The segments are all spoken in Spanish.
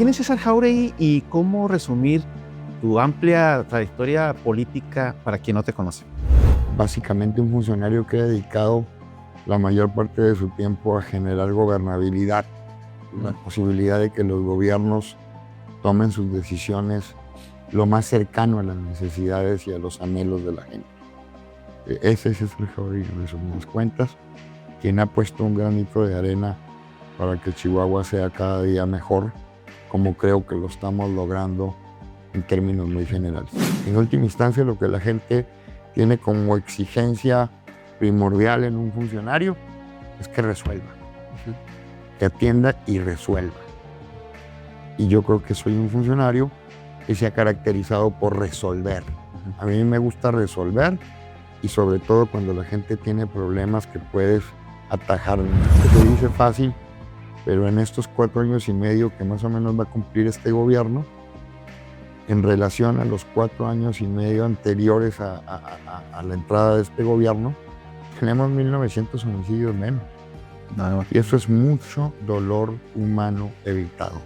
¿Quién es César Jáuregui y cómo resumir tu amplia trayectoria política para quien no te conoce? Básicamente un funcionario que ha dedicado la mayor parte de su tiempo a generar gobernabilidad, la posibilidad de que los gobiernos tomen sus decisiones lo más cercano a las necesidades y a los anhelos de la gente. Ese es César Jáuregui, en resumidas cuentas, quien ha puesto un granito de arena para que Chihuahua sea cada día mejor, como creo que lo estamos logrando en términos muy generales. En última instancia, lo que la gente tiene como exigencia primordial en un funcionario es que resuelva, que atienda y resuelva. Y yo creo que soy un funcionario que se ha caracterizado por resolver. A mí me gusta resolver y sobre todo cuando la gente tiene problemas que puedes atajar. Se dice fácil, pero en estos 4 años y medio que más o menos va a cumplir este gobierno, en relación a los 4 años y medio anteriores a la entrada de este gobierno, tenemos 1,900 homicidios menos. Y eso es mucho dolor humano evitado.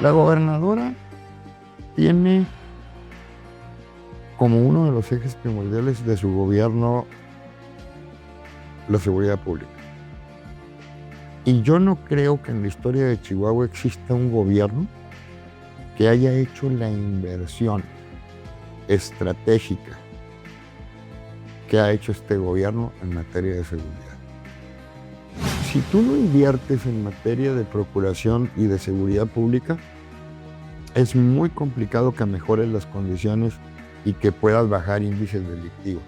La gobernadora tiene como uno de los ejes primordiales de su gobierno la seguridad pública. Y yo no creo que en la historia de Chihuahua exista un gobierno que haya hecho la inversión estratégica que ha hecho este gobierno en materia de seguridad. Si tú no inviertes en materia de procuración y de seguridad pública, es muy complicado que mejores las condiciones y que puedas bajar índices delictivos.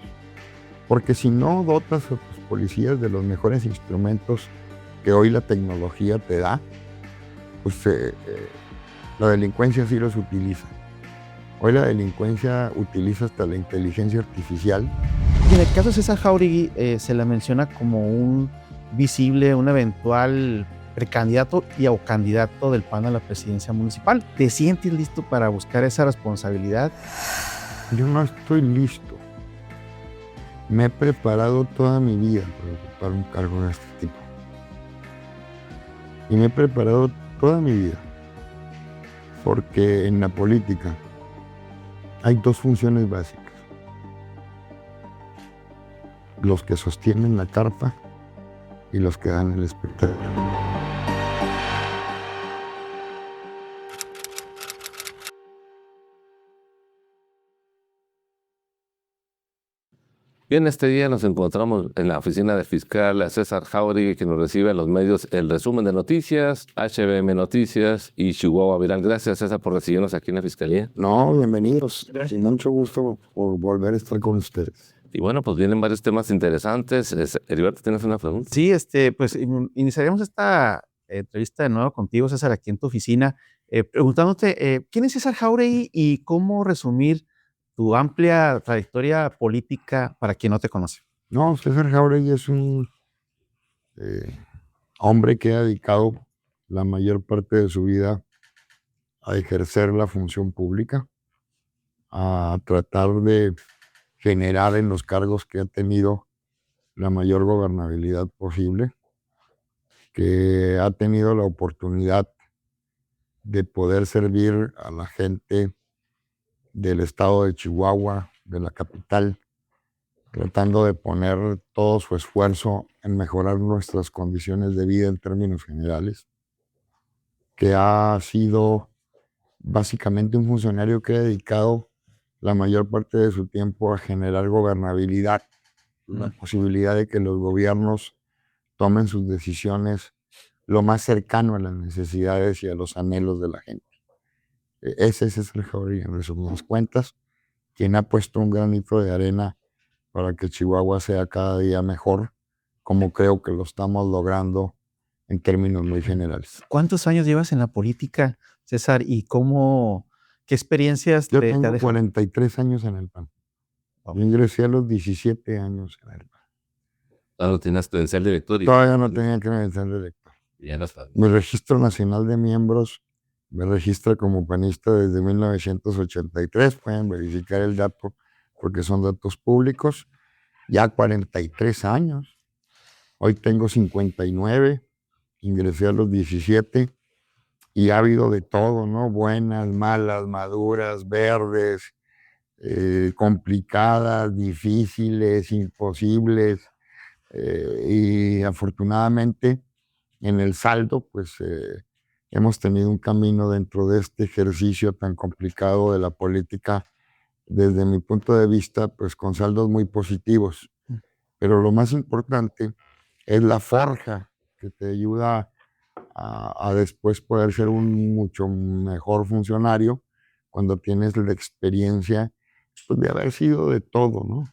Porque si no dotas a tus policías de los mejores instrumentos que hoy la tecnología te da, pues la delincuencia sí los utiliza. Hoy la delincuencia utiliza hasta la inteligencia artificial. Y en el caso de César Jáuregui se le menciona como un eventual precandidato o candidato del PAN a la presidencia municipal. ¿Te sientes listo para buscar esa responsabilidad? Yo no estoy listo. Me he preparado toda mi vida para ocupar un cargo de este tipo. Y me he preparado toda mi vida. Porque en la política hay 2 funciones básicas. Los que sostienen la carpa y los que dan el espectáculo. Bien, este día nos encontramos en la oficina del fiscal César Jáuregui, que nos recibe en los medios el resumen de noticias, HBM Noticias y Chihuahua Viral. Gracias, César, por recibirnos aquí en la fiscalía. No, bienvenidos. Sin mucho gusto por volver a estar con ustedes. Y bueno, pues vienen varios temas interesantes. Heriberto, ¿tienes una pregunta? Sí, pues iniciaríamos esta entrevista de nuevo contigo, César, aquí en tu oficina, preguntándote quién es César Jáuregui y cómo resumir tu amplia trayectoria política para quien no te conoce. No, César Jáuregui es un hombre que ha dedicado la mayor parte de su vida a ejercer la función pública, a tratar de generar en los cargos que ha tenido la mayor gobernabilidad posible, que ha tenido la oportunidad de poder servir a la gente del estado de Chihuahua, de la capital, tratando de poner todo su esfuerzo en mejorar nuestras condiciones de vida en términos generales, que ha sido básicamente un funcionario que ha dedicado la mayor parte de su tiempo a generar gobernabilidad, la posibilidad de que los gobiernos tomen sus decisiones lo más cercano a las necesidades y a los anhelos de la gente. Ese es César Jáuregui, en resumidas cuentas, quien ha puesto un granito de arena para que Chihuahua sea cada día mejor, como creo que lo estamos logrando en términos muy generales. ¿Cuántos años llevas en la política, César? ¿Y qué experiencias Yo te ha tengo dejado? 43 años en el PAN. Yo ingresé a los 17 años en el PAN. Ahora tienes credencial de lector. Todavía no tenía credencial de lector. Ya no está. Mi registro nacional de miembros me registra como panista desde 1983. Pueden verificar el dato porque son datos públicos. Ya 43 años. Hoy tengo 59. Ingresé a los 17. y ha habido de todo, ¿no? Buenas, malas, maduras, verdes, complicadas, difíciles, imposibles, y afortunadamente en el saldo, pues hemos tenido un camino dentro de este ejercicio tan complicado de la política, desde mi punto de vista, pues con saldos muy positivos. Pero lo más importante es la forja que te ayuda a después poder ser un mucho mejor funcionario cuando tienes la experiencia, pues, de haber sido de todo, ¿no?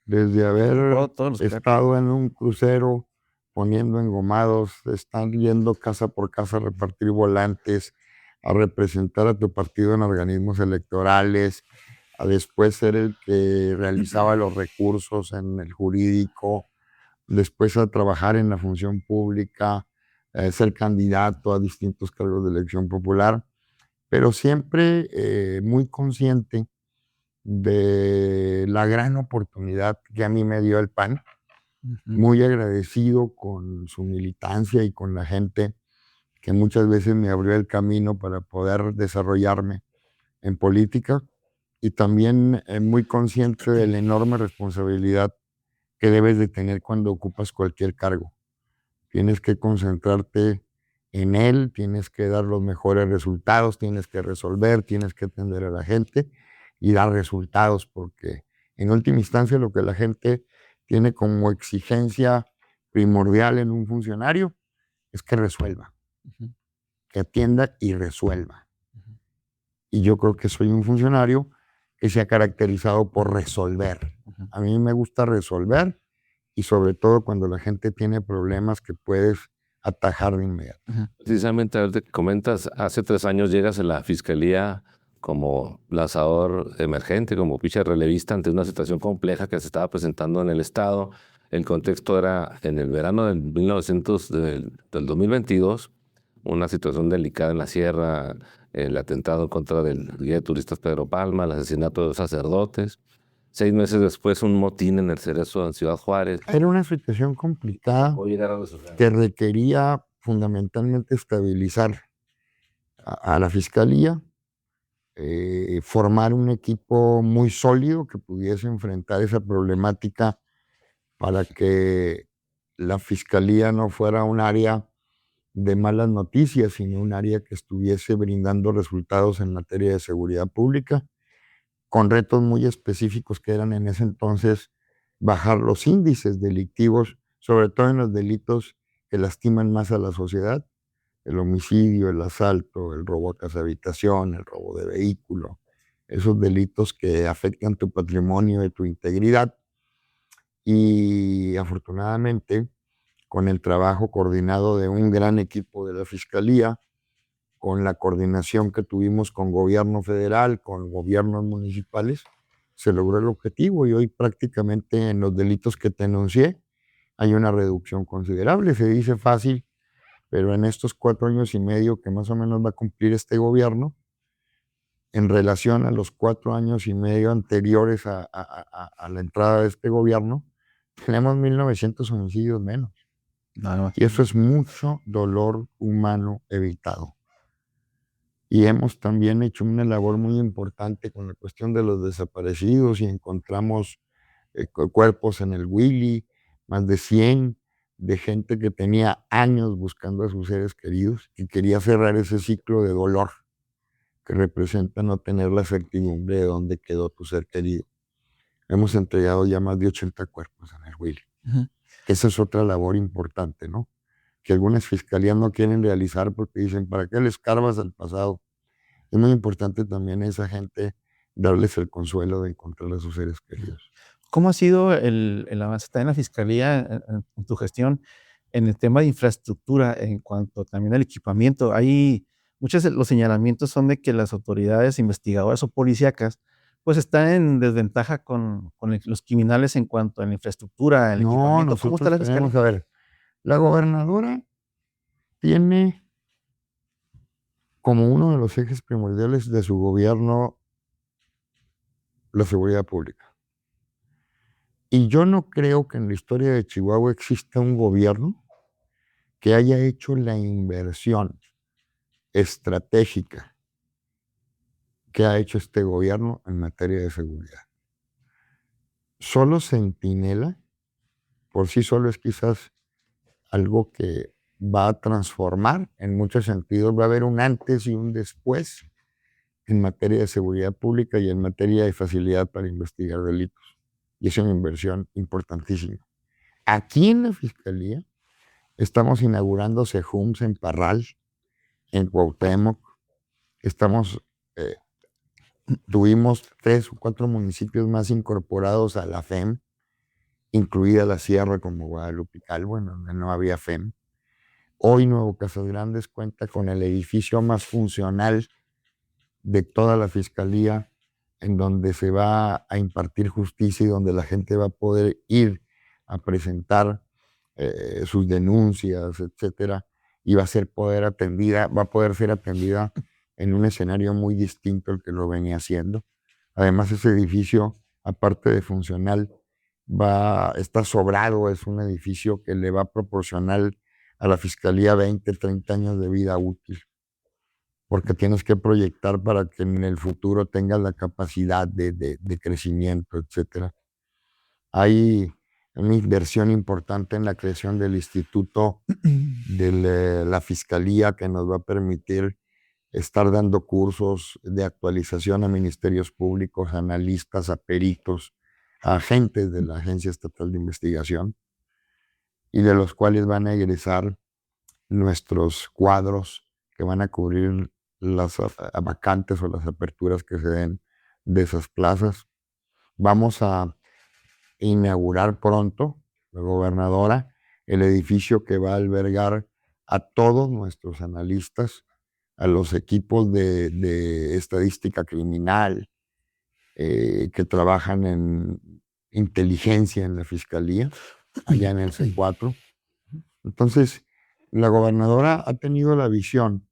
Desde haber Todos los cargos. estado en un crucero poniendo engomados, estar yendo casa por casa a repartir volantes, a representar a tu partido en organismos electorales, a después ser el que realizaba los recursos en el jurídico, después a trabajar en la función pública, ser candidato a distintos cargos de elección popular, pero siempre muy consciente de la gran oportunidad que a mí me dio el PAN, muy agradecido con su militancia y con la gente que muchas veces me abrió el camino para poder desarrollarme en política, y también muy consciente de la enorme responsabilidad que debes de tener cuando ocupas cualquier cargo. Tienes que concentrarte en él, tienes que dar los mejores resultados, tienes que resolver, tienes que atender a la gente y dar resultados, porque en última instancia lo que la gente tiene como exigencia primordial en un funcionario es que resuelva, que atienda y resuelva. Y yo creo que soy un funcionario que se ha caracterizado por resolver. A mí me gusta resolver, y sobre todo cuando la gente tiene problemas que puedes atajar de inmediato. Precisamente, ahorita que comentas, hace 3 años llegas a la Fiscalía como lanzador emergente, como ficha relevista ante una situación compleja que se estaba presentando en el Estado. El contexto era en el verano del 2022, una situación delicada en la sierra, el atentado en contra del guía de turistas Pedro Palma, el asesinato de 2 sacerdotes. 6 meses después, un motín en el Cerezo en Ciudad Juárez. Era una situación complicada Voy a llegar a resolver. que requería fundamentalmente estabilizar a la Fiscalía, formar un equipo muy sólido que pudiese enfrentar esa problemática para que la Fiscalía no fuera un área de malas noticias, sino un área que estuviese brindando resultados en materia de seguridad pública, con retos muy específicos que eran en ese entonces bajar los índices delictivos, sobre todo en los delitos que lastiman más a la sociedad: el homicidio, el asalto, el robo a casa habitación, el robo de vehículo, esos delitos que afectan tu patrimonio y tu integridad. Y afortunadamente, con el trabajo coordinado de un gran equipo de la Fiscalía, con la coordinación que tuvimos con gobierno federal, con gobiernos municipales, se logró el objetivo, y hoy prácticamente en los delitos que te enuncié hay una reducción considerable. Se dice fácil, pero en estos 4 años y medio que más o menos va a cumplir este gobierno, en relación a los 4 años y medio anteriores a la entrada de este gobierno, tenemos 1,900 homicidios menos. Y eso es mucho dolor humano evitado. Y hemos también hecho una labor muy importante con la cuestión de los desaparecidos, y encontramos cuerpos en el Willy, más de 100, de gente que tenía años buscando a sus seres queridos y quería cerrar ese ciclo de dolor que representa no tener la certidumbre de dónde quedó tu ser querido. Hemos entregado ya más de 80 cuerpos en el Willy. Esa es otra labor importante, ¿no? Que algunas fiscalías no quieren realizar porque dicen, ¿para qué le escarbas al pasado? Es muy importante también a esa gente darles el consuelo de encontrar a sus seres queridos. ¿Cómo ha sido el avance también en la Fiscalía, en tu gestión, en el tema de infraestructura, en cuanto también al equipamiento? Hay muchos de los señalamientos son de que las autoridades investigadoras o policíacas, pues, están en desventaja con los criminales en cuanto a la infraestructura, el No, equipamiento. ¿Cómo está la nosotros tenemos, Fiscalía? a ver, la gobernadora tiene como uno de los ejes primordiales de su gobierno la seguridad pública. Y yo no creo que en la historia de Chihuahua exista un gobierno que haya hecho la inversión estratégica que ha hecho este gobierno en materia de seguridad. Solo Centinela, por sí solo, es quizás algo que va a transformar en muchos sentidos. Va a haber un antes y un después en materia de seguridad pública y en materia de facilidad para investigar delitos. Y es una inversión importantísima. Aquí en la Fiscalía estamos inaugurando CEJUMS en Parral, en Cuauhtémoc. Tuvimos 3 o 4 municipios más incorporados a la FEM, incluida la Sierra como Guadalupe y Calvo, en donde no había FEM. Hoy Nuevo Casas Grandes cuenta con el edificio más funcional de toda la Fiscalía, en donde se va a impartir justicia y donde la gente va a poder ir a presentar sus denuncias, etcétera, y va a poder ser atendida en un escenario muy distinto al que lo venía haciendo. Además, ese edificio, aparte de funcional, está sobrado. Es un edificio que le va a proporcionar a la Fiscalía 20, 30 años de vida útil, porque tienes que proyectar para que en el futuro tengas la capacidad de crecimiento, etcétera. Hay una inversión importante en la creación del Instituto de la Fiscalía, que nos va a permitir estar dando cursos de actualización a ministerios públicos, a analistas, a peritos, a agentes de la Agencia Estatal de Investigación, y de los cuales van a egresar nuestros cuadros que van a cubrir las vacantes o las aperturas que se den de esas plazas. Vamos a inaugurar pronto, la gobernadora, el edificio que va a albergar a todos nuestros analistas, a los equipos de estadística criminal que trabajan en inteligencia en la Fiscalía, allá en el C4. Entonces, la gobernadora ha tenido la visión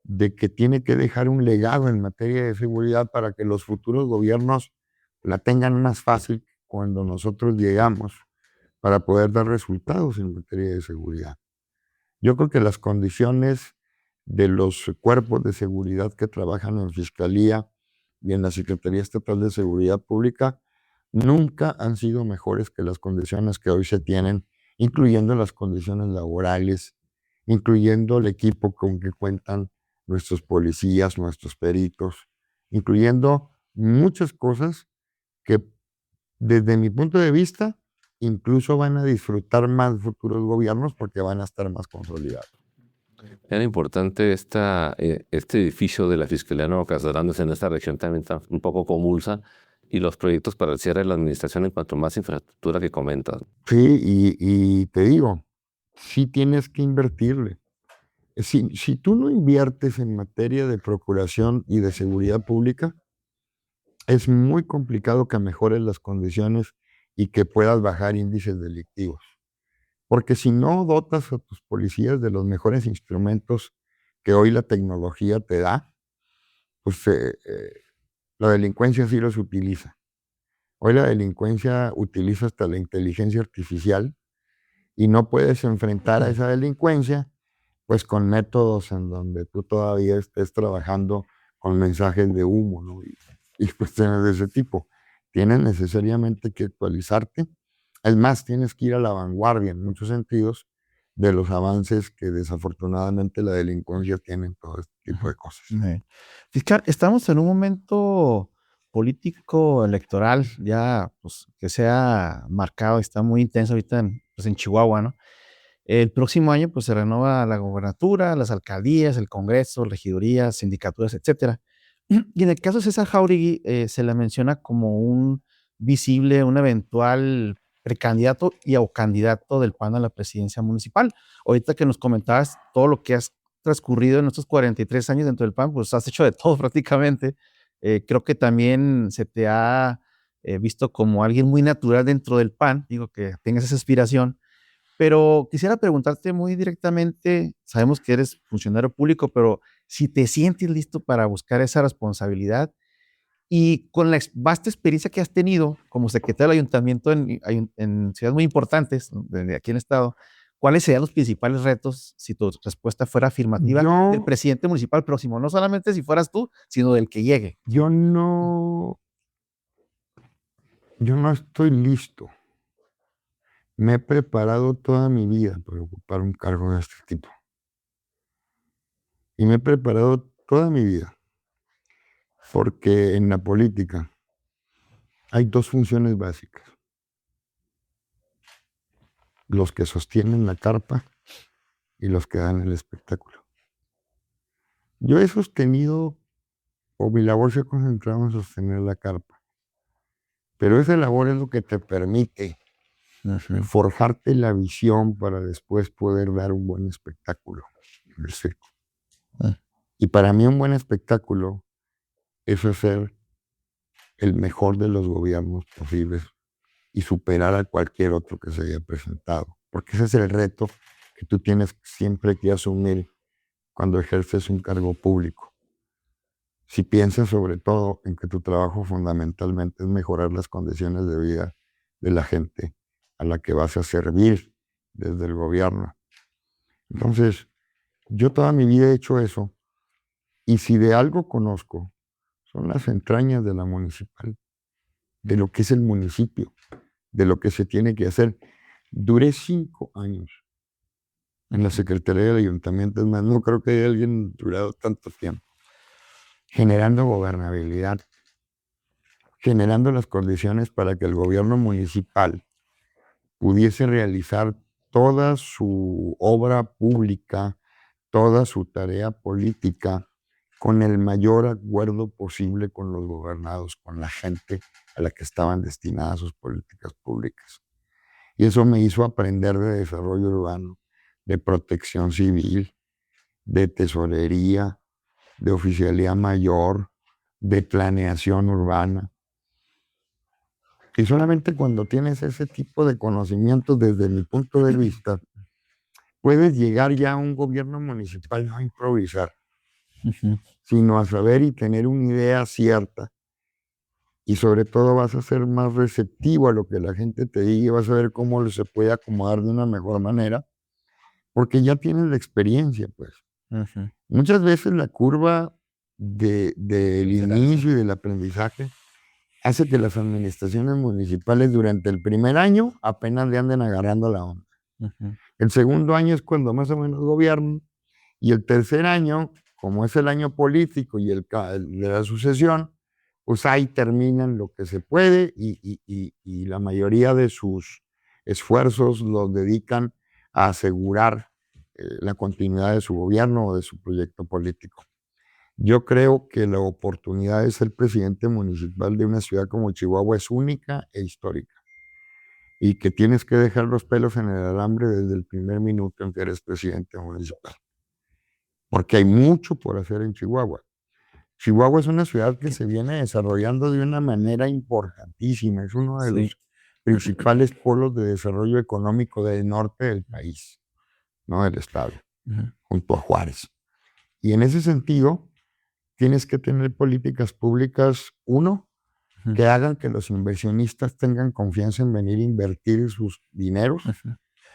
de que tiene que dejar un legado en materia de seguridad para que los futuros gobiernos la tengan más fácil cuando nosotros llegamos, para poder dar resultados en materia de seguridad. Yo creo que las condiciones de los cuerpos de seguridad que trabajan en Fiscalía y en la Secretaría Estatal de Seguridad Pública nunca han sido mejores que las condiciones que hoy se tienen, incluyendo las condiciones laborales, incluyendo el equipo con que cuentan nuestros policías, nuestros peritos, incluyendo muchas cosas que, desde mi punto de vista, incluso van a disfrutar más futuros gobiernos porque van a estar más consolidados. Era importante este edificio de la Fiscalía Nuevo Casas Grandes en esta región también está un poco convulsa, y los proyectos para el cierre de la administración en cuanto a más infraestructura que comentas. Sí, y te digo, sí tienes que invertirle. Si tú no inviertes en materia de procuración y de seguridad pública, es muy complicado que mejores las condiciones y que puedas bajar índices delictivos. Porque si no dotas a tus policías de los mejores instrumentos que hoy la tecnología te da, pues la delincuencia sí los utiliza. Hoy la delincuencia utiliza hasta la inteligencia artificial, y no puedes enfrentar a esa delincuencia pues con métodos en donde tú todavía estés trabajando con mensajes de humo, ¿no? Y cuestiones de ese tipo. Tienes necesariamente que actualizarte. Es más, tienes que ir a la vanguardia en muchos sentidos de los avances que desafortunadamente la delincuencia tiene en todo este tipo de cosas. Fiscal, estamos en un momento político electoral ya, pues, que se ha marcado, está muy intenso ahorita en Chihuahua, ¿no? El próximo año, pues, se renueva la gobernatura, las alcaldías, el Congreso, regidurías, sindicaturas, etcétera. Y en el caso de César Jauregui, se le menciona como un un eventual precandidato o candidato del PAN a la presidencia municipal. Ahorita que nos comentabas todo lo que has transcurrido en estos 43 años dentro del PAN, pues has hecho de todo prácticamente. Creo que también se te ha visto como alguien muy natural dentro del PAN, digo, que tengas esa aspiración. Pero quisiera preguntarte muy directamente, sabemos que eres funcionario público, pero si te sientes listo para buscar esa responsabilidad, y con la vasta experiencia que has tenido como secretario del ayuntamiento en ciudades muy importantes de aquí en el estado, ¿cuáles serían los principales retos si tu respuesta fuera afirmativa del presidente municipal próximo? No solamente si fueras tú, sino del que llegue. Yo no estoy listo. Me he preparado toda mi vida para ocupar un cargo de este tipo. Y me he preparado toda mi vida porque en la política hay dos funciones básicas. Los que sostienen la carpa y los que dan el espectáculo. Yo he sostenido, o mi labor se ha concentrado en sostener la carpa, pero esa labor es lo que te permite forjarte la visión para después poder dar un buen espectáculo en el circo. Y para mí un buen espectáculo es hacer el mejor de los gobiernos posibles y superar a cualquier otro que se haya presentado. Porque ese es el reto que tú tienes siempre que asumir cuando ejerces un cargo público. Si piensas sobre todo en que tu trabajo fundamentalmente es mejorar las condiciones de vida de la gente a la que vas a servir desde el gobierno. Entonces, yo toda mi vida he hecho eso, y si de algo conozco, son las entrañas de la municipal, de lo que es el municipio, de lo que se tiene que hacer. Duré 5 años en la Secretaría del Ayuntamiento, es más, no creo que haya alguien durado tanto tiempo, generando gobernabilidad, generando las condiciones para que el gobierno municipal pudiese realizar toda su obra pública, toda su tarea política, con el mayor acuerdo posible con los gobernados, con la gente a la que estaban destinadas sus políticas públicas. Y eso me hizo aprender de desarrollo urbano, de protección civil, de tesorería, de oficialía mayor, de planeación urbana. Y solamente cuando tienes ese tipo de conocimientos, desde mi punto de vista, puedes llegar ya a un gobierno municipal, no a improvisar, sino a saber y tener una idea cierta. Y sobre todo vas a ser más receptivo a lo que la gente te diga y vas a ver cómo se puede acomodar de una mejor manera, porque ya tienes la experiencia, pues. Muchas veces la curva del inicio y del aprendizaje hace que las administraciones municipales durante el primer año apenas le anden agarrando la onda. El segundo año es cuando más o menos gobiernan, y el tercer año, como es el año político y el de la sucesión, pues ahí terminan lo que se puede y la mayoría de sus esfuerzos los dedican a asegurar la continuidad de su gobierno o de su proyecto político. Yo creo que la oportunidad de ser presidente municipal de una ciudad como Chihuahua es única e histórica, y que tienes que dejar los pelos en el alambre desde el primer minuto en que eres presidente municipal, porque hay mucho por hacer en Chihuahua. Chihuahua es una ciudad que se viene desarrollando de una manera importantísima, es uno de los principales polos de desarrollo económico del norte del país, no del estado, junto a Juárez. Y en ese sentido, tienes que tener políticas públicas, uno, que hagan que los inversionistas tengan confianza en venir a invertir sus dineros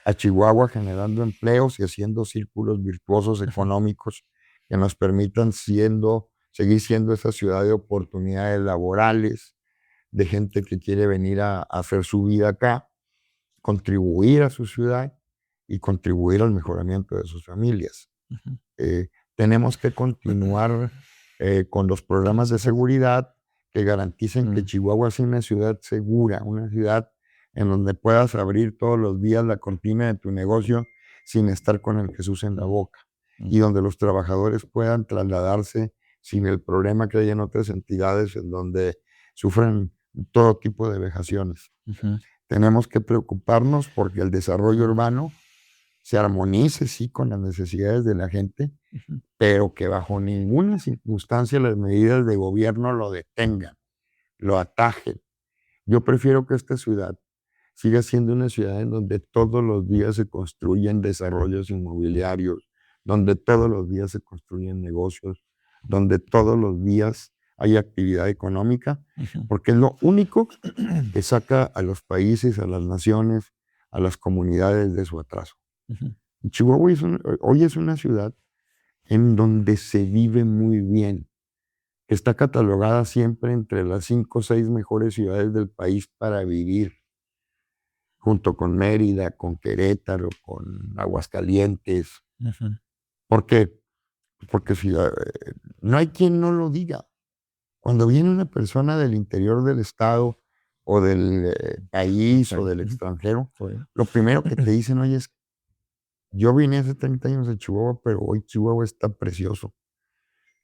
a Chihuahua, generando empleos y haciendo círculos virtuosos económicos que nos permitan seguir siendo esa ciudad de oportunidades laborales, de gente que quiere venir a hacer su vida acá, contribuir a su ciudad y contribuir al mejoramiento de sus familias. Tenemos que continuar con los programas de seguridad que garanticen que Chihuahua sea una ciudad segura, una ciudad en donde puedas abrir todos los días la cortina de tu negocio sin estar con el Jesús en la boca, y donde los trabajadores puedan trasladarse sin el problema que hay en otras entidades en donde sufren todo tipo de vejaciones. Tenemos que preocuparnos porque el desarrollo urbano se armonice, sí, con las necesidades de la gente, pero que bajo ninguna circunstancia las medidas de gobierno lo detengan, lo atajen. Yo prefiero que esta ciudad siga siendo una ciudad en donde todos los días se construyen desarrollos inmobiliarios, donde todos los días se construyen negocios, donde todos los días hay actividad económica, porque es lo único que saca a los países, a las naciones, a las comunidades de su atraso. Ujú. Chihuahua hoy es una ciudad en donde se vive muy bien. Está catalogada siempre entre las 5 o 6 mejores ciudades del país para vivir, junto con Mérida, con Querétaro, con Aguascalientes. Ujú. ¿Por qué? Porque no hay quien no lo diga. Cuando viene una persona del interior del estado o del país o del Ujú. extranjero, Fue. lo primero que te dicen, oye, es, yo vine hace 30 años a Chihuahua, pero hoy Chihuahua está precioso.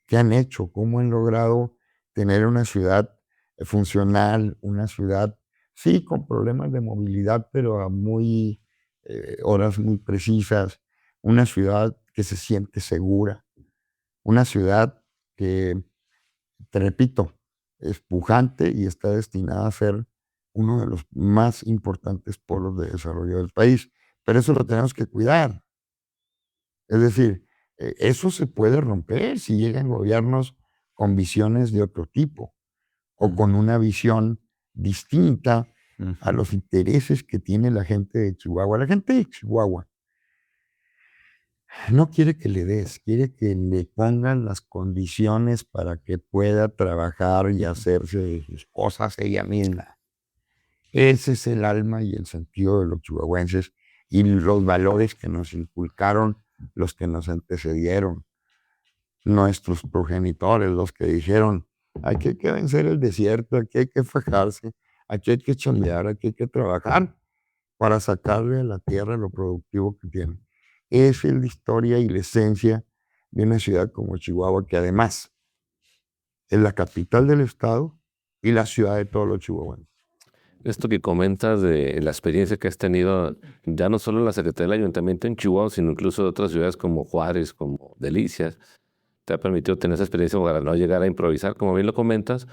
¿Qué han hecho? ¿Cómo han logrado tener una ciudad funcional, una ciudad, sí, con problemas de movilidad, pero a horas muy precisas, una ciudad que se siente segura, una ciudad que, te repito, es pujante y está destinada a ser uno de los más importantes polos de desarrollo del país? Pero eso lo tenemos que cuidar. Es decir, eso se puede romper si llegan gobiernos con visiones de otro tipo o con una visión distinta a Ujú. los intereses que tiene la gente de Chihuahua. La gente de Chihuahua no quiere que le des, quiere que le pongan las condiciones para que pueda trabajar y hacerse sus cosas ella misma. Ese es el alma y el sentido de los chihuahuenses y los valores que nos inculcaron los que nos antecedieron, nuestros progenitores, los que dijeron, aquí hay que vencer el desierto, aquí hay que fajarse, aquí hay que chambear, aquí hay que trabajar para sacarle a la tierra lo productivo que tiene. Esa es la historia y la esencia de una ciudad como Chihuahua, que además es la capital del estado y la ciudad de todos los chihuahuenses. Esto que comentas de la experiencia que has tenido, ya no solo en la Secretaría del Ayuntamiento en Chihuahua, sino incluso de otras ciudades como Juárez, como Delicias, te ha permitido tener esa experiencia para no llegar a improvisar, como bien lo comentas.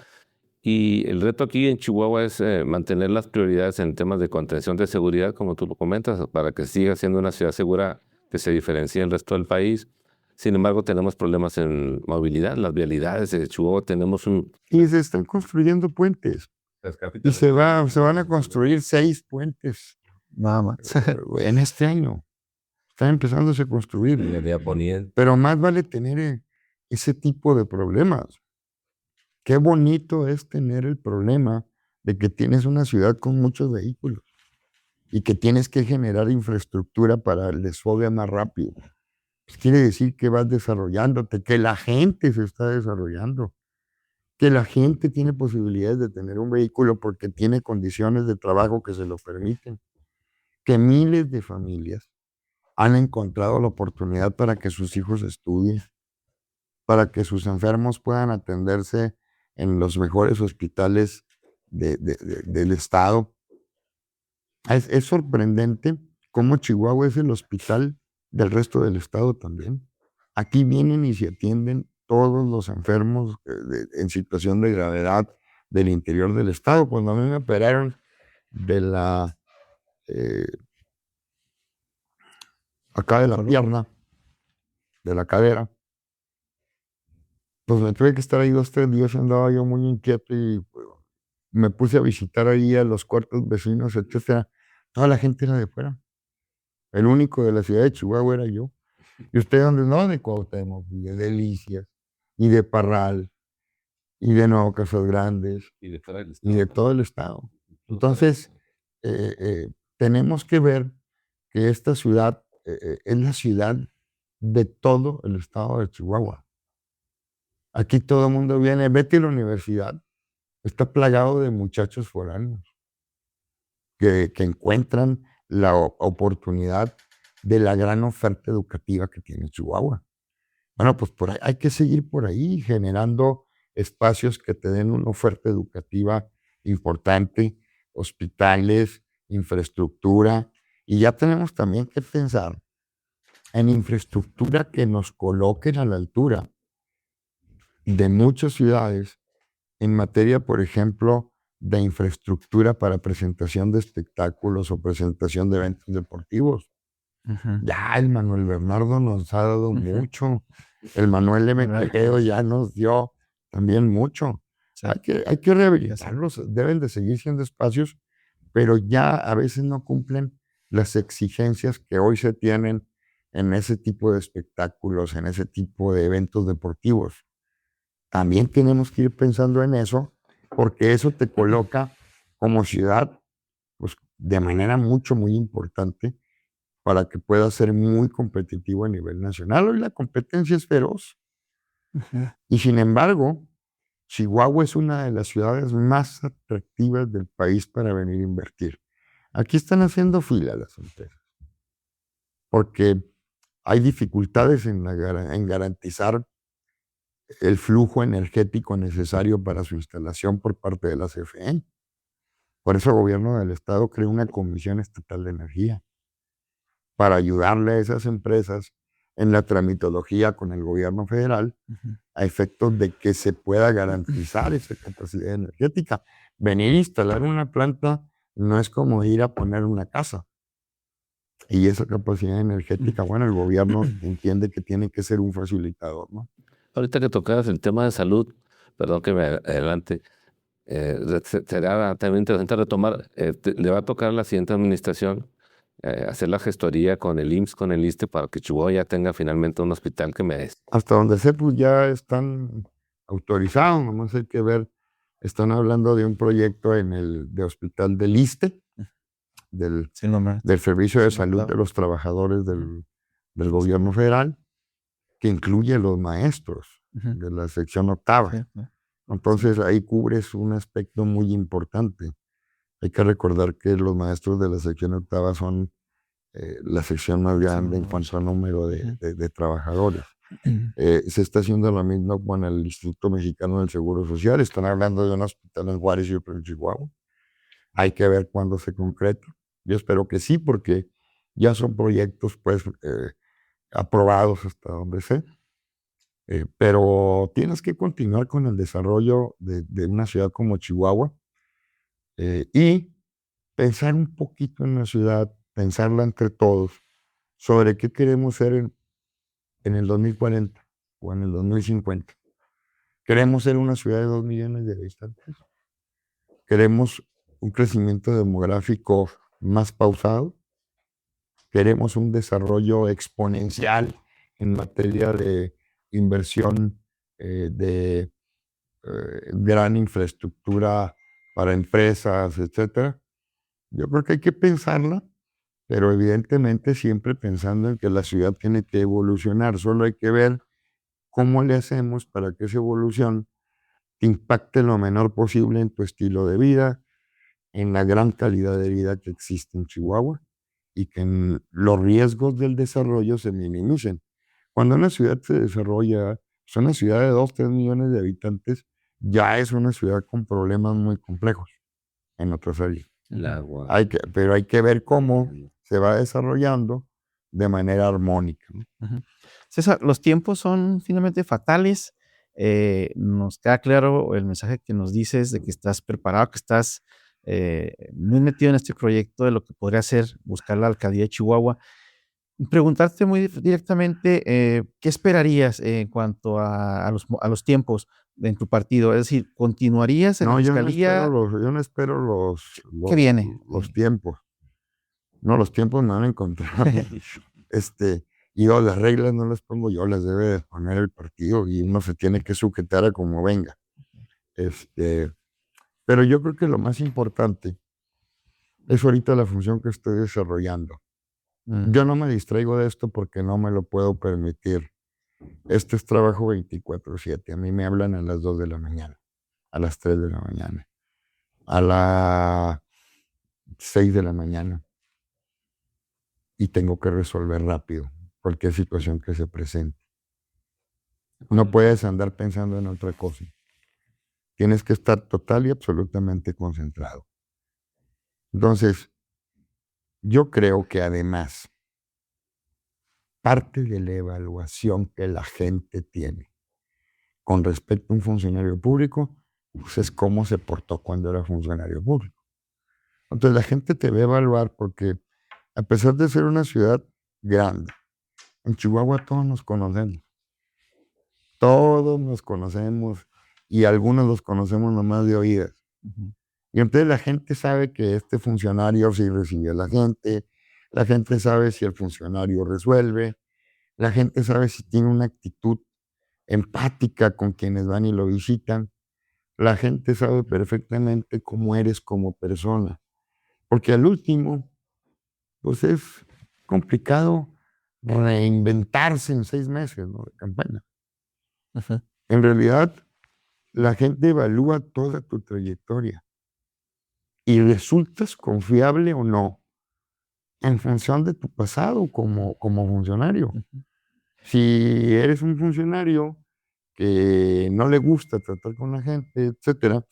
Y el reto aquí en Chihuahua es mantener las prioridades en temas de contención de seguridad, como tú lo comentas, para que siga siendo una ciudad segura que se diferencie del resto del país. Sin embargo, tenemos problemas en movilidad, las vialidades de Chihuahua. Tenemos un... Y se están construyendo puentes. Y se van a construir 6 puentes Nada más. en este año. Están empezándose a construir. Pero más vale tener ese tipo de problemas. Qué bonito es tener el problema de que tienes una ciudad con muchos vehículos y que tienes que generar infraestructura para el desfogue más rápido. Pues quiere decir que vas desarrollándote, que la gente se está desarrollando, que la gente tiene posibilidades de tener un vehículo porque tiene condiciones de trabajo que se lo permiten, que miles de familias han encontrado la oportunidad para que sus hijos estudien, para que sus enfermos puedan atenderse en los mejores hospitales del estado. Es sorprendente cómo Chihuahua es el hospital del resto del estado también. Aquí vienen y se atienden todos los enfermos en situación de gravedad del interior del estado. Cuando a mí me operaron de eh, acá de la pierna, de la cadera, pues me tuve que estar ahí 2, 3 días, andaba yo muy inquieto y pues, me puse a visitar ahí a los cuartos vecinos, etcétera. Toda la gente era de fuera. El único de la ciudad de Chihuahua era yo. ¿Y usted dónde? No, de Cuauhtémoc, y de Delicias, y de Parral, y de Nuevo Casas Grandes, Y de fuera del y estado. de todo el estado. Entonces, tenemos que ver que esta ciudad es la ciudad de todo el estado de Chihuahua. Aquí todo el mundo viene, vete a la universidad, está plagado de muchachos foráneos que encuentran la oportunidad de la gran oferta educativa que tiene Chihuahua. Bueno, pues por ahí, hay que seguir por ahí generando espacios que te den una oferta educativa importante, hospitales, infraestructura, y ya tenemos también que pensar en infraestructura que nos coloquen a la altura de muchas ciudades en materia, por ejemplo, de infraestructura para presentación de espectáculos o presentación de eventos deportivos. Ujú. Ya el Manuel Bernardo nos ha dado Ujú. mucho. El Manuel M. Quevedo ya nos dio también mucho. Sí. Hay que rehabilitarlos, deben de seguir siendo espacios, pero ya a veces no cumplen las exigencias que hoy se tienen en ese tipo de espectáculos, en ese tipo de eventos deportivos. También tenemos que ir pensando en eso, porque eso te coloca como ciudad, pues, de manera muy importante para que pueda ser muy competitivo a nivel nacional. Hoy la competencia es feroz. Y sin embargo, Chihuahua es una de las ciudades más atractivas del país para venir a invertir. Aquí están haciendo fila las empresas, porque hay dificultades en garantizar el flujo energético necesario para su instalación por parte de la CFE. Por eso el gobierno del estado creó una Comisión Estatal de Energía para ayudarle a esas empresas en la tramitología con el gobierno federal a efectos de que se pueda garantizar esa capacidad energética. Venir a instalar una planta no es como ir a poner una casa. Y esa capacidad energética, bueno, el gobierno entiende que tiene que ser un facilitador, ¿no? Ahorita que tocabas el tema de salud, perdón que me adelante, será también interesante retomar, le va a tocar a la siguiente administración hacer la gestoría con el IMSS, con el ISSSTE, para que Chihuahua ya tenga finalmente un hospital que me... Hasta donde sé, pues ya están autorizados, nomás hay que ver, están hablando de un proyecto de hospital del ISSSTE, del Servicio de Salud de los Trabajadores del Gobierno Federal, que incluye a los maestros de la sección octava. Entonces ahí cubres un aspecto muy importante. Hay que recordar que los maestros de la sección octava son la sección más grande en cuanto al número de trabajadores. Se está haciendo lo mismo con el Instituto Mexicano del Seguro Social. Están hablando de un hospital en Juárez y otro en Chihuahua. Hay que ver cuándo se concreta. Yo espero que sí, porque ya son proyectos pues aprobados hasta donde sé. Pero tienes que continuar con el desarrollo de una ciudad como Chihuahua y pensar un poquito en la ciudad, pensarla entre todos, sobre qué queremos ser en el 2040 o en el 2050. ¿Queremos ser una ciudad de 2 millones de habitantes? ¿Queremos un crecimiento demográfico más pausado? ¿Queremos un desarrollo exponencial en materia de inversión de gran infraestructura para empresas, etcétera? Yo creo que hay que pensarla, pero evidentemente siempre pensando en que la ciudad tiene que evolucionar. Solo hay que ver cómo le hacemos para que esa evolución te impacte lo menor posible en tu estilo de vida, en la gran calidad de vida que existe en Chihuahua y que los riesgos del desarrollo se minimicen. Cuando una ciudad se desarrolla, es una ciudad de 2, 3 millones de habitantes, ya es una ciudad con problemas muy complejos en otras áreas. Pero hay que ver cómo se va desarrollando de manera armónica, ¿no? César, los tiempos son finalmente fatales. Nos queda claro el mensaje que nos dices de que estás preparado, que estás muy metido en este proyecto de lo que podría ser buscar la alcaldía de Chihuahua. Preguntarte muy directamente, ¿qué esperarías en cuanto a los tiempos en tu partido? Es decir, ¿continuarías en la fiscalía? Yo no espero ¿Qué viene? los tiempos. No, los tiempos me van a encontrar. Y las reglas no las pongo yo, las debe de poner el partido y uno se tiene que sujetar a como venga. Pero yo creo que lo más importante es ahorita la función que estoy desarrollando. Yo no me distraigo de esto porque no me lo puedo permitir. Este es trabajo 24/7. A mí me hablan a las 2 de la mañana, a las 3 de la mañana, a las 6 de la mañana. Y tengo que resolver rápido cualquier situación que se presente. No puedes andar pensando en otra cosa. Tienes que estar total y absolutamente concentrado. Entonces, yo creo que además, parte de la evaluación que la gente tiene con respecto a un funcionario público, pues es cómo se portó cuando era funcionario público. Entonces, la gente te va a evaluar porque, a pesar de ser una ciudad grande, en Chihuahua todos nos conocemos. Todos nos conocemos y algunos los conocemos nomás de oídas. Y entonces la gente sabe que este funcionario sí recibe a la gente, La gente sabe si el funcionario resuelve, la gente sabe si tiene una actitud empática con quienes van y lo visitan, la gente sabe perfectamente cómo eres como persona, porque al último, pues es complicado reinventarse en 6 meses, ¿no?, de campaña. Ujú. En realidad, la gente evalúa toda tu trayectoria y resultas confiable o no en función de tu pasado como funcionario. Ujú. Si eres un funcionario que no le gusta tratar con la gente, etcétera,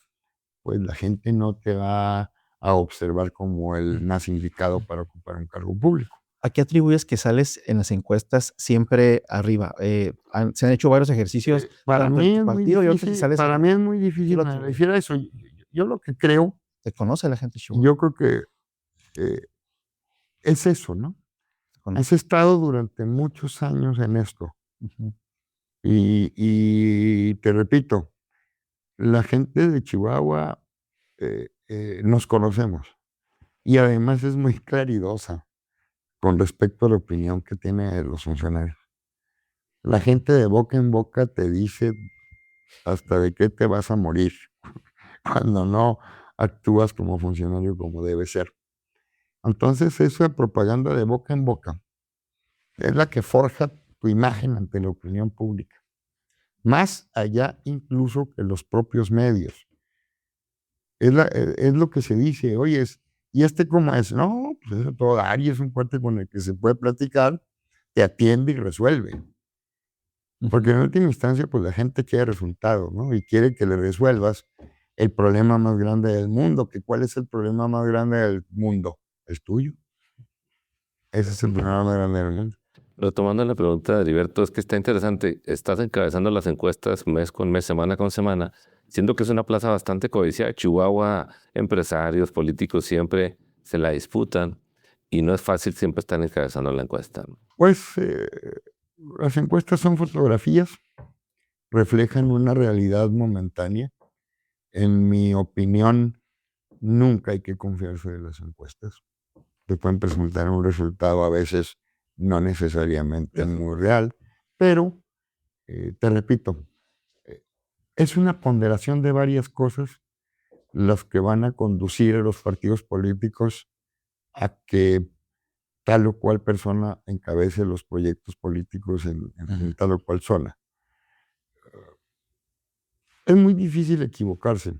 pues la gente no te va a observar como el más indicado para ocupar un cargo público. ¿A qué atribuyes que sales en las encuestas siempre arriba? Se han hecho varios ejercicios, Para tanto en mí tu es muy partido y ahorita si difícil, sales para en mí es muy ¿qué difícil lo me atribuyes? decir eso. Yo lo que creo, Te conoce la gente de Chihuahua, yo creo que es eso, ¿no? te conoce. Has estado durante muchos años en esto Ujú. y te repito, la gente de Chihuahua nos conocemos y además es muy claridosa con respecto a la opinión que tiene los funcionarios. La gente de boca en boca te dice hasta de qué te vas a morir cuando no actúas como funcionario como debe ser. Entonces, esa propaganda de boca en boca es la que forja tu imagen ante la opinión pública, más allá incluso que los propios medios. Es lo que se dice, oye, ¿y este cómo es? No, pues es a todo dar y es un cuate con el que se puede platicar, te atiende y resuelve. Porque Ujú. en última instancia, pues la gente quiere resultados, ¿no? Y quiere que le resuelvas el problema más grande del mundo. Que ¿cuál es el problema más grande del mundo? Es tuyo. Ese es el problema más grande del mundo. Retomando la pregunta de Heriberto, es que está interesante. Estás encabezando las encuestas mes con mes, semana con semana, siendo que es una plaza bastante codiciada. Chihuahua, empresarios, políticos siempre se la disputan y no es fácil siempre estar encabezando la encuesta, ¿no? Pues las encuestas son fotografías, reflejan una realidad momentánea. En mi opinión, nunca hay que confiarse de las encuestas. Te pueden presentar un resultado a veces no necesariamente muy real, pero te repito, eh, es una ponderación de varias cosas las que van a conducir a los partidos políticos a que tal o cual persona encabece los proyectos políticos en tal o cual zona. Es muy difícil equivocarse.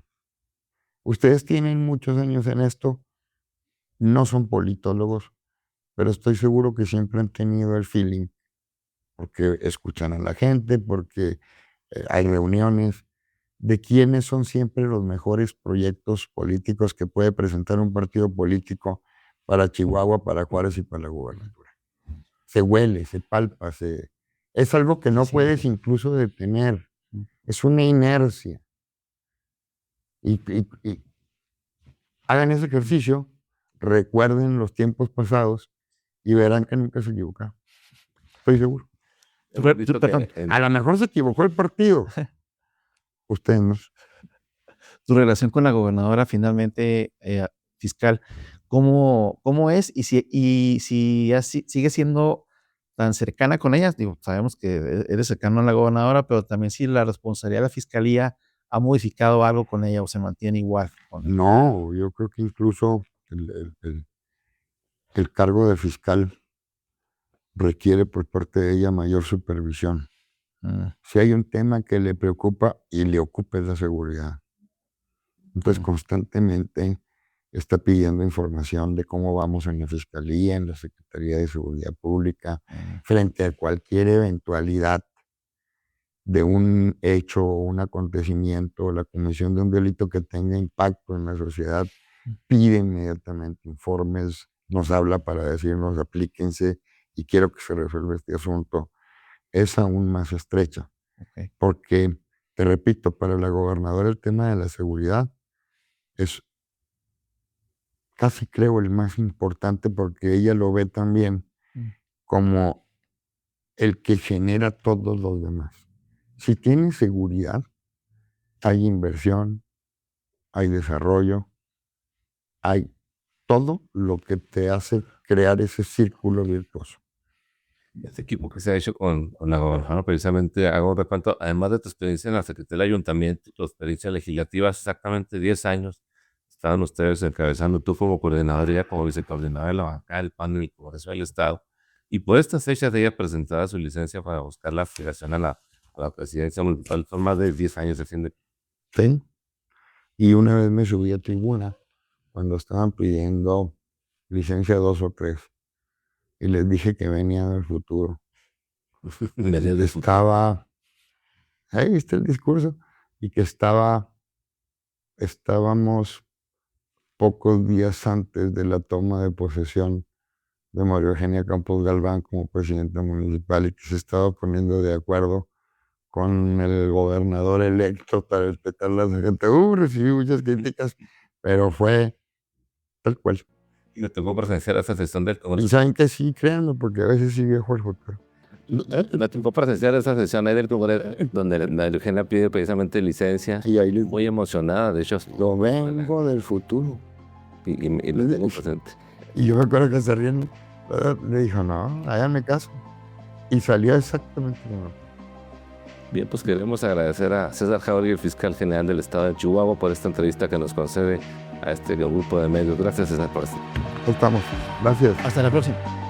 Ustedes tienen muchos años en esto, no son politólogos, pero estoy seguro que siempre han tenido el feeling, porque escuchan a la gente, porque hay reuniones, de quiénes son siempre los mejores proyectos políticos que puede presentar un partido político para Chihuahua, para Juárez y para la gubernatura. Se huele, se palpa, es algo que no Sí. puedes incluso detener, es una inercia. Y hagan ese ejercicio, recuerden los tiempos pasados y verán que nunca se equivocaron. Estoy seguro. Hemos visto Perdón, que en, A lo mejor se equivocó el partido. Ustedes no. tu relación con la gobernadora finalmente, fiscal, ¿cómo es? Y si sigue siendo tan cercana con ella, digo, sabemos que eres cercano a la gobernadora, pero también si la responsabilidad de la fiscalía ha modificado algo con ella o se mantiene igual con ella. No, yo creo que incluso el cargo de fiscal requiere por parte de ella mayor supervisión. Mm, Si hay un tema que le preocupa y le ocupa es la seguridad. Entonces mm, constantemente está pidiendo información de cómo vamos en la Fiscalía, en la Secretaría de Seguridad Pública, mm, frente a cualquier eventualidad de un hecho o un acontecimiento o la comisión de un delito que tenga impacto en la sociedad, mm, pide inmediatamente informes, nos habla para decirnos aplíquense y quiero que se resuelva este asunto. Es aún más estrecha, okey. porque, te repito, para la gobernadora el tema de la seguridad es casi creo el más importante porque ella lo ve también Mm, como el que genera todos los demás. Si tienes seguridad, hay inversión, hay desarrollo, hay todo lo que te hace crear ese círculo virtuoso. Este equipo que se ha hecho con la gobernadora, precisamente hago de cuenta, además de tu experiencia en la Secretaría del Ayuntamiento, tu experiencia legislativa, hace exactamente 10 años estaban ustedes encabezando, tú como coordinador y ella como vicecoordinadora de la bancada del PAN en el Congreso del Estado. Y por estas fechas de ella presentada su licencia para buscar la aspiración a la presidencia municipal. Son más de 10 años de fin de... ¿Sí? Y una vez me subí a tribuna cuando estaban pidiendo licencia 2 o 3 y les dije que venía del futuro. Estaba, ahí está el discurso, y que estábamos pocos días antes de la toma de posesión de María Eugenia Campos Galván como presidenta municipal y que se estaba poniendo de acuerdo con el gobernador electo para respetar la gente. Recibí muchas críticas, pero fue tal cual. Y le tocó presenciar esa sesión del Y Congreso. saben que sí, créanlo, porque a veces sí viejo el futuro. Me tocó presenciar esa sesión ahí del Congreso, donde María Eugenia pide precisamente licencia. Y ahí les Muy emocionada, de hecho. lo vengo del futuro. Y lo tengo presente. Y yo me acuerdo que se ríen. Le dijo, no, háganme caso. Y salió exactamente como. Bien, pues queremos agradecer a César Jauregui, el fiscal general del Estado de Chihuahua, por esta entrevista que nos concede a este grupo de medios. Gracias, César, por esto. Estamos. Gracias. Hasta la próxima.